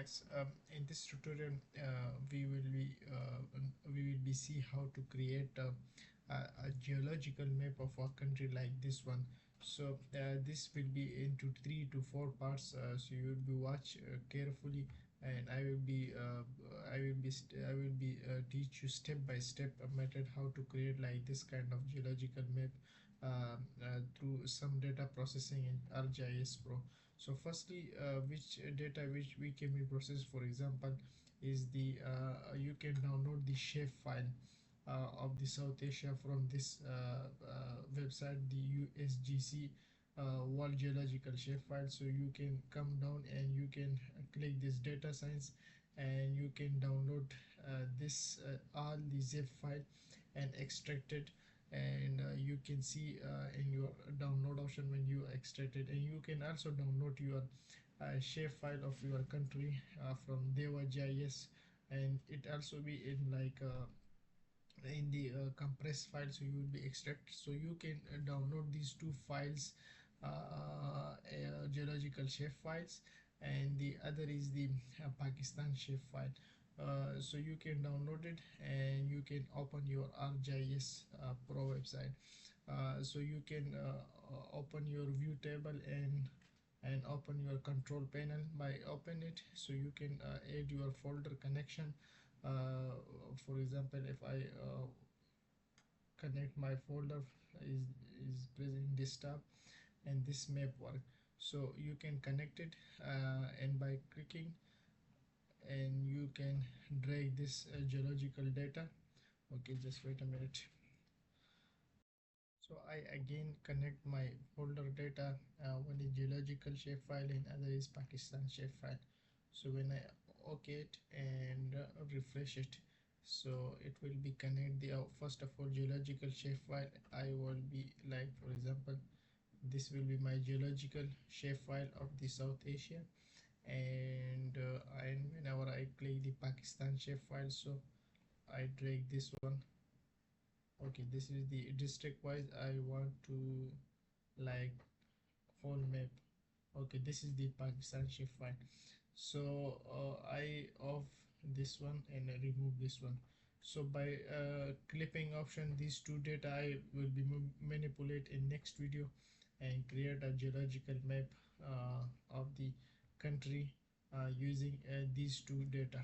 guys, in this tutorial we will be see how to create a geological map of a country like this one. So this will be into 3 to 4 parts, so you will be watch carefully, and I will be teach you step by step a method how to create like this kind of geological map through some data processing in ArcGIS Pro. So firstly, which data which we can be processed, for example, is the you can download the shape file of the South Asia from this website, the USGC World Geological shape file. So you can come down and you can click this data science, and you can download this all the zip file and extract it, and you can see in your download option when you extract it, and you can also download your shape file of your country from Deva GIS, and it also be in like in the compressed file, so you will be extract. So you can download these two files, geological shape files, and the other is the Pakistan shape file. So you can download it and you can open your ArcGIS Pro website. So you can open your view table and open your control panel. By open it, so you can add your folder connection. For example, if I connect my folder, is present in this tab, and this map work, so you can connect it, and by clicking, and you can drag this geological data. Okay, just wait a minute. So I again connect my folder data. One is geological shapefile and other is Pakistan shapefile. So when I OK it and refresh it, so it will be connect the first of all geological shapefile. I will be like, for example, this will be my geological shapefile of the South Asia, and whenever I click the Pakistan shapefile, so I drag this one. Okay, this is the district wise I want to like whole map. Okay, this is the Pakistan shift file. So I off this one and I remove this one. So by clipping option, these two data I will be manipulate in next video and create a geological map of the country using these two data.